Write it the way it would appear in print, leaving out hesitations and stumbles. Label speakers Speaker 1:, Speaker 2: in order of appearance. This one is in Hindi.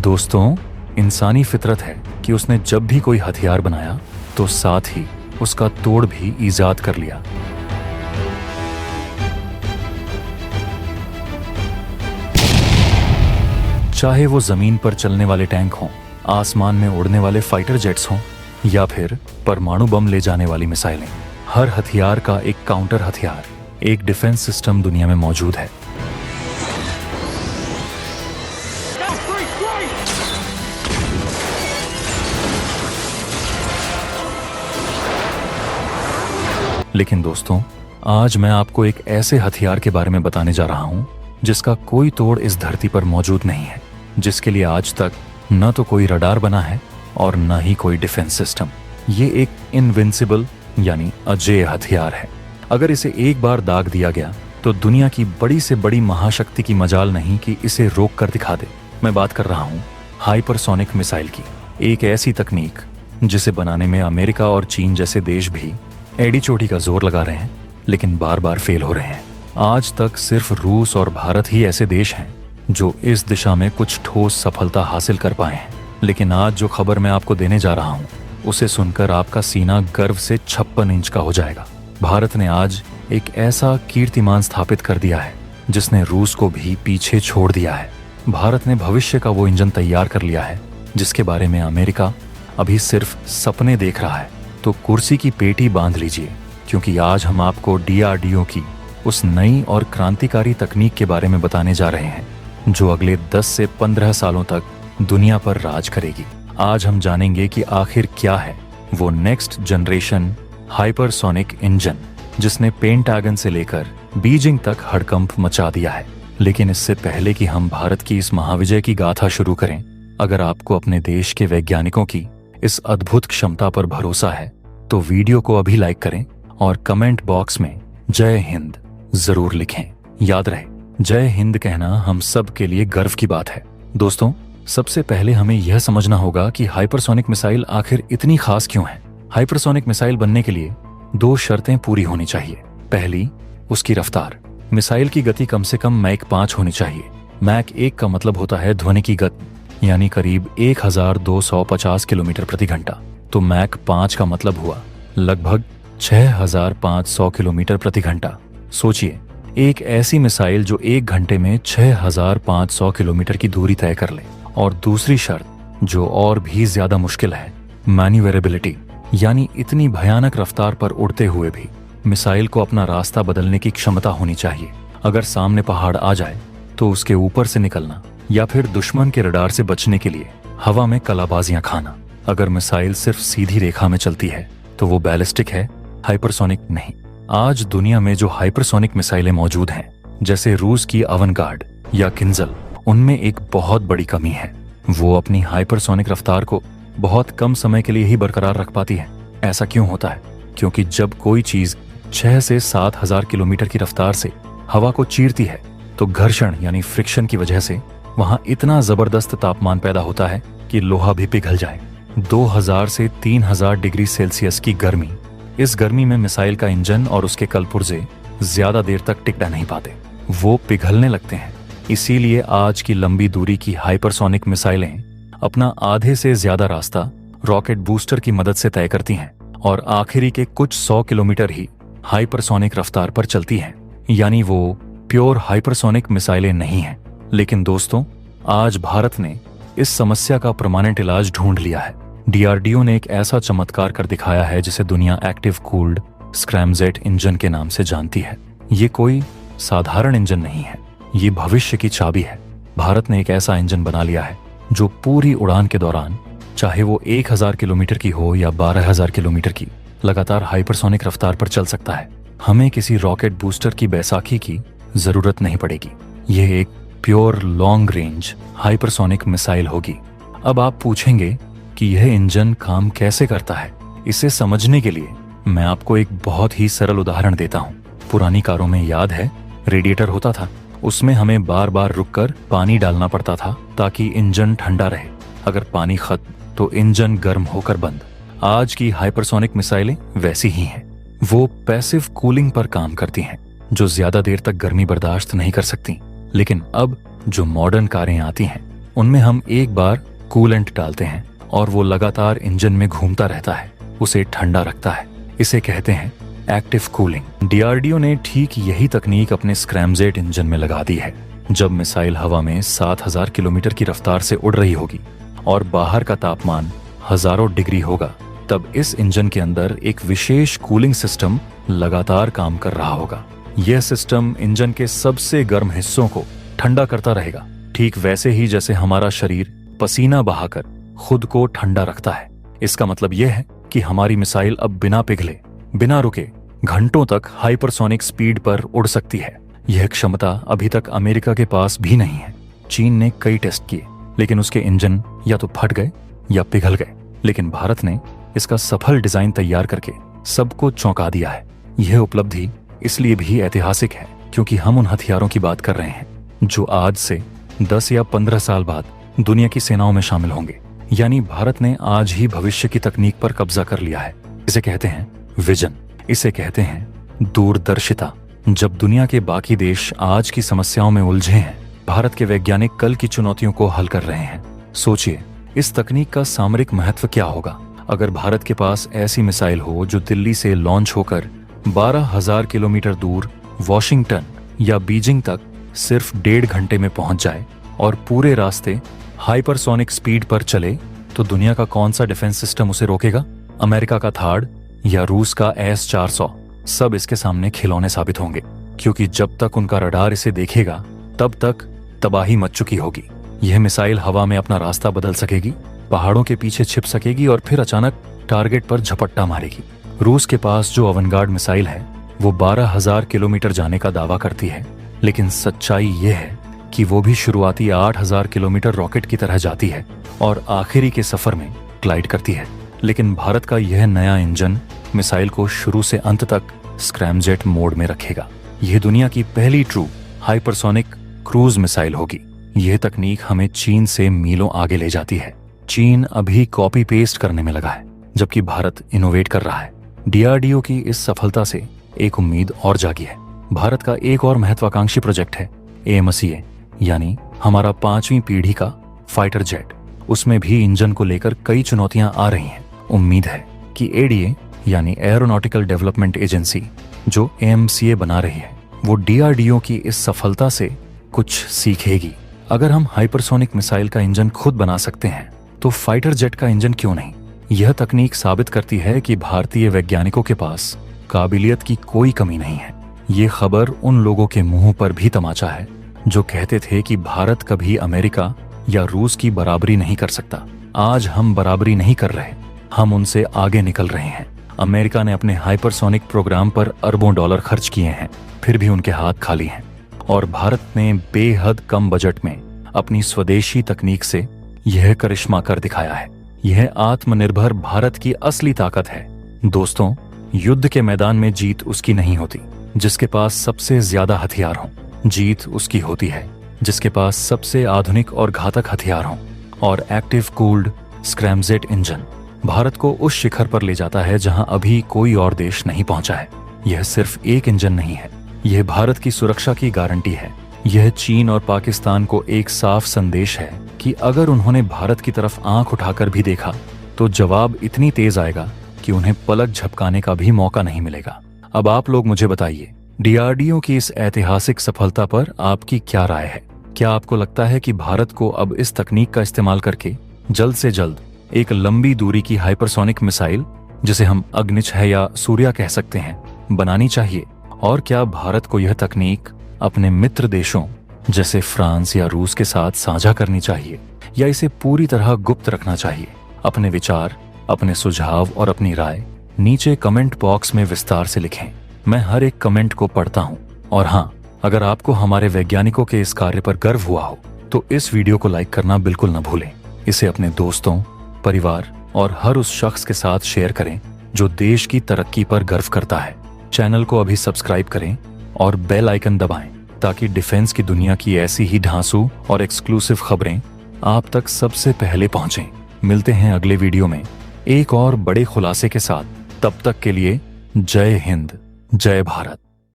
Speaker 1: दोस्तों, इंसानी फितरत है कि उसने जब भी कोई हथियार बनाया तो साथ ही उसका तोड़ भी ईजाद कर लिया। चाहे वो जमीन पर चलने वाले टैंक हों, आसमान में उड़ने वाले फाइटर जेट्स हों या फिर परमाणु बम ले जाने वाली मिसाइलें, हर हथियार का एक काउंटर हथियार, एक डिफेंस सिस्टम दुनिया में मौजूद है। लेकिन दोस्तों, आज मैं आपको एक ऐसे हथियार के बारे में बताने जा रहा हूं जिसका कोई तोड़ इस धरती पर मौजूद नहीं है, जिसके लिए आज तक न तो कोई रडार बना है और न ही कोई डिफेंस सिस्टम। ये एक इनविंसिबल यानी अजेय हथियार है। अगर इसे एक बार दाग दिया गया तो दुनिया की बड़ी से बड़ी महाशक्ति की मजाल नहीं कि इसे रोक कर दिखा दे। मैं बात कर रहा हूँ हाइपरसोनिक मिसाइल की, एक ऐसी तकनीक जिसे बनाने में अमेरिका और चीन जैसे देश भी एड़ी चोटी का जोर लगा रहे हैं, लेकिन बार बार फेल हो रहे हैं। आज तक सिर्फ रूस और भारत ही ऐसे देश हैं जो इस दिशा में कुछ ठोस सफलता हासिल कर पाए हैं। लेकिन आज जो खबर मैं आपको देने जा रहा हूं, उसे सुनकर आपका सीना गर्व से 56 इंच का हो जाएगा। भारत ने आज एक ऐसा कीर्तिमान स्थापित कर दिया है जिसने रूस को भी पीछे छोड़ दिया है। भारत ने भविष्य का वो इंजन तैयार कर लिया है जिसके बारे में अमेरिका अभी सिर्फ सपने देख रहा है। तो कुर्सी की पेटी बांध लीजिए, क्योंकि आज हम आपको DRDO की उस नई और क्रांतिकारी तकनीक के बारे में बताने जा रहे हैं जो अगले 10 से 15 सालों तक दुनिया पर राज करेगी। आज हम जानेंगे कि आखिर क्या है वो नेक्स्ट जनरेशन हाइपरसोनिक इंजन जिसने पेंटागन से लेकर बीजिंग तक हड़कंप मचा दिया है। लेकिन इससे पहले कि हम भारत की इस महाविजय की गाथा शुरू करें, अगर आपको अपने देश के वैज्ञानिकों की इस अद्भुत क्षमता पर भरोसा है तो वीडियो को अभी लाइक करें और कमेंट बॉक्स में जय हिंद जरूर लिखें। याद रहे, जय हिंद कहना हम सब के लिए गर्व की बात है। दोस्तों, सबसे पहले हमें यह समझना होगा कि हाइपरसोनिक मिसाइल आखिर इतनी खास क्यों है। हाइपरसोनिक मिसाइल बनने के लिए 2 शर्तें पूरी होनी चाहिए। पहली, उसकी रफ्तार। मिसाइल की गति कम से कम मैक 5 होनी चाहिए। मैक 1 का मतलब होता है ध्वनि की गति, यानी करीब 1250 किलोमीटर प्रति घंटा। तो मैक 5 का मतलब हुआ लगभग 6500 किलोमीटर प्रति घंटा। सोचिए, एक ऐसी मिसाइल जो 1 घंटे में 6500 किलोमीटर की दूरी तय कर ले। और दूसरी शर्त जो और भी ज्यादा मुश्किल है, मैन्यूवरेबिलिटी, यानी इतनी भयानक रफ्तार पर उड़ते हुए भी मिसाइल को अपना रास्ता बदलने की क्षमता होनी चाहिए। अगर सामने पहाड़ आ जाए तो उसके ऊपर से निकलना या फिर दुश्मन के रडार से बचने के लिए हवा में कलाबाजियां खाना। अगर मिसाइल सिर्फ सीधी रेखा में चलती है तो वो बैलिस्टिक है, हाइपरसोनिक नहीं। आज दुनिया में जो हाइपरसोनिक मिसाइलें मौजूद हैं, जैसे रूस की अवनगार्ड या किंजल, उनमें एक बहुत बड़ी कमी है। वो अपनी हाइपरसोनिक रफ्तार को बहुत कम समय के लिए ही बरकरार रख पाती है। ऐसा क्यों होता है? क्योंकि जब कोई चीज 6 से 7,000 किलोमीटर की रफ्तार से हवा को चीरती है तो घर्षण यानी फ्रिक्शन की वजह से वहां इतना जबरदस्त तापमान पैदा होता है कि लोहा भी पिघल जाए। 2000 से 3000 डिग्री सेल्सियस की गर्मी, इस गर्मी में मिसाइल का इंजन और उसके कलपुर्जे ज्यादा देर तक टिक नहीं पाते, वो पिघलने लगते हैं। इसीलिए आज की लंबी दूरी की हाइपरसोनिक मिसाइलें अपना आधे से ज्यादा रास्ता रॉकेट बूस्टर की मदद से तय करती हैं और आखिरी के कुछ 100 किलोमीटर ही हाइपरसोनिक रफ्तार पर चलती हैं। यानी वो प्योर हाइपरसोनिक मिसाइलें नहीं हैं। लेकिन दोस्तों, आज भारत ने इस समस्या का परमानेंट इलाज ढूंढ लिया है। DRDO ने एक ऐसा चमत्कार कर दिखाया है जिसे दुनिया एक्टिव कूल्ड स्क्रैमजेट इंजन के नाम से जानती है। ये कोई साधारण इंजन नहीं है, ये भविष्य की चाबी है। भारत ने एक ऐसा इंजन बना लिया है जो पूरी उड़ान के दौरान, चाहे वो 1000 किलोमीटर की हो या 12000 किलोमीटर की, लगातार हाइपरसोनिक रफ्तार पर चल सकता है। हमें किसी रॉकेट बूस्टर की बैसाखी की जरूरत नहीं पड़ेगी। यह एक pure long range hypersonic missile होगी। अब आप पूछेंगे कि यह इंजन काम कैसे करता है। इसे समझने के लिए मैं आपको एक बहुत ही सरल उदाहरण देता हूँ। पुरानी कारों में याद है, रेडिएटर होता था, उसमें हमें बार बार रुककर पानी डालना पड़ता था ताकि इंजन ठंडा रहे। अगर पानी खत्म तो इंजन गर्म होकर बंद। आज की हाइपरसोनिक मिसाइलें वैसी ही हैं। वो पैसिव कूलिंग पर काम करती हैं जो ज्यादा देर तक गर्मी बर्दाश्त नहीं कर सकती। लेकिन अब जो मॉडर्न कारें आती हैं उनमें हम एक बार कूलेंट डालते हैं और वो लगातार इंजन में घूमता रहता है, उसे ठंडा रखता है। इसे कहते हैं एक्टिव कूलिंग। डीआरडीओ ने ठीक यही तकनीक अपने स्क्रैमजेट इंजन में लगा दी है। जब मिसाइल हवा में 7000 किलोमीटर की रफ्तार से उड़ रही होगी और बाहर का तापमान हजारों डिग्री होगा, तब इस इंजन के अंदर एक विशेष कूलिंग सिस्टम लगातार काम कर रहा होगा। यह सिस्टम इंजन के सबसे गर्म हिस्सों को ठंडा करता रहेगा, ठीक वैसे ही जैसे हमारा शरीर पसीना बहाकर खुद को ठंडा रखता है। इसका मतलब यह है कि हमारी मिसाइल अब बिना पिघले, बिना रुके घंटों तक हाइपरसोनिक स्पीड पर उड़ सकती है। यह क्षमता अभी तक अमेरिका के पास भी नहीं है। चीन ने कई टेस्ट किए, लेकिन उसके इंजन या तो फट गए या पिघल गए। लेकिन भारत ने इसका सफल डिजाइन तैयार करके सबको चौंका दिया है। यह उपलब्धि इसलिए भी ऐतिहासिक है क्योंकि हम उन हथियारों की बात कर रहे हैं जो आज से 10 या 15 साल बाद दुनिया की सेनाओं में शामिल होंगे। यानी भारत ने आज ही भविष्य की तकनीक पर कब्जा कर लिया है। इसे कहते हैं विजन, इसे कहते हैं दूरदर्शिता। जब दुनिया के बाकी देश आज की समस्याओं में उलझे हैं, भारत के वैज्ञानिक कल की चुनौतियों को हल कर रहे हैं। सोचिए, इस तकनीक का सामरिक महत्व क्या होगा अगर भारत के पास ऐसी मिसाइल हो जो दिल्ली से लॉन्च होकर 12,000 किलोमीटर दूर वॉशिंगटन या बीजिंग तक सिर्फ 1.5 घंटे में पहुंच जाए और पूरे रास्ते हाइपरसोनिक स्पीड पर चले, तो दुनिया का कौन सा डिफेंस सिस्टम उसे रोकेगा? अमेरिका का थार्ड या रूस का S-400 सब इसके सामने खिलौने साबित होंगे, क्योंकि जब तक उनका रडार इसे देखेगा तब तक तबाही मच चुकी होगी। यह मिसाइल हवा में अपना रास्ता बदल सकेगी, पहाड़ों के पीछे छिप सकेगी और फिर अचानक टारगेट पर झपट्टा मारेगी। रूस के पास जो अवनगार्ड मिसाइल है वो 12,000 किलोमीटर जाने का दावा करती है, लेकिन सच्चाई यह है कि वो भी शुरुआती 8,000 किलोमीटर रॉकेट की तरह जाती है और आखिरी के सफर में ग्लाइड करती है। लेकिन भारत का यह नया इंजन मिसाइल को शुरू से अंत तक स्क्रैमजेट मोड में रखेगा। यह दुनिया की पहली ट्रू हाइपरसोनिक क्रूज मिसाइल होगी। यह तकनीक हमें चीन से मीलों आगे ले जाती है। चीन अभी कॉपी पेस्ट करने में लगा है, जबकि भारत इनोवेट कर रहा है। डीआरडीओ की इस सफलता से एक उम्मीद और जागी है। भारत का एक और महत्वाकांक्षी प्रोजेक्ट है AMCA, यानी हमारा 5वीं पीढ़ी का फाइटर जेट। उसमें भी इंजन को लेकर कई चुनौतियां आ रही हैं। उम्मीद है कि ADA यानी एरोनॉटिकल डेवलपमेंट एजेंसी जो AMCA बना रही है, वो DRDO की इस सफलता से कुछ सीखेगी। अगर हम हाइपरसोनिक मिसाइल का इंजन खुद बना सकते हैं, तो फाइटर जेट का इंजन क्यों नहीं? यह तकनीक साबित करती है कि भारतीय वैज्ञानिकों के पास काबिलियत की कोई कमी नहीं है। ये खबर उन लोगों के मुंह पर भी तमाचा है जो कहते थे कि भारत कभी अमेरिका या रूस की बराबरी नहीं कर सकता। आज हम बराबरी नहीं कर रहे, हम उनसे आगे निकल रहे हैं। अमेरिका ने अपने हाइपरसोनिक प्रोग्राम पर अरबों डॉलर खर्च किए हैं, फिर भी उनके हाथ खाली हैं। और भारत ने बेहद कम बजट में अपनी स्वदेशी तकनीक से यह करिश्मा कर दिखाया है। यह आत्मनिर्भर भारत की असली ताकत है। दोस्तों, युद्ध के मैदान में जीत उसकी नहीं होती जिसके पास सबसे ज्यादा हथियार हों। जीत उसकी होती है जिसके पास सबसे आधुनिक और घातक हथियार हों। और active cooled scramjet engine Bharat को उस शिखर पर ले जाता है जहां अभी कोई और देश नहीं पहुंचा है। यह सिर्फ एक इंजन नहीं है, यह भारत की सुरक्षा की गारंटी है। यह चीन और पाकिस्तान को एक साफ संदेश है कि अगर उन्होंने भारत की तरफ आंख उठाकर भी देखा तो जवाब इतनी तेज आएगा कि उन्हें पलक झपकाने का भी मौका नहीं मिलेगा। अब आप लोग मुझे बताइए, डीआरडीओ की इस ऐतिहासिक सफलता पर आपकी क्या राय है? क्या आपको लगता है कि भारत को अब इस तकनीक का इस्तेमाल करके जल्द से जल्द एक लंबी दूरी की हाइपरसोनिक मिसाइल, जिसे हम अग्निच है या सूर्या कह सकते हैं, बनानी चाहिए? और क्या भारत को यह तकनीक अपने मित्र देशों जैसे फ्रांस या रूस के साथ साझा करनी चाहिए या इसे पूरी तरह गुप्त रखना चाहिए? अपने विचार, अपने सुझाव और अपनी राय नीचे कमेंट बॉक्स में विस्तार से लिखें। मैं हर एक कमेंट को पढ़ता हूं। और हाँ, अगर आपको हमारे वैज्ञानिकों के इस कार्य पर गर्व हुआ हो तो इस वीडियो को लाइक करना बिल्कुल न भूलें। इसे अपने दोस्तों, परिवार और हर उस शख्स के साथ शेयर करें जो देश की तरक्की पर गर्व करता है। चैनल को अभी सब्सक्राइब करें और बेल आइकन दबाएं ताकि डिफेंस की दुनिया की ऐसी ही ढांसू और एक्सक्लूसिव खबरें आप तक सबसे पहले पहुंचें। मिलते हैं अगले वीडियो में एक और बड़े खुलासे के साथ। तब तक के लिए जय हिंद, जय भारत।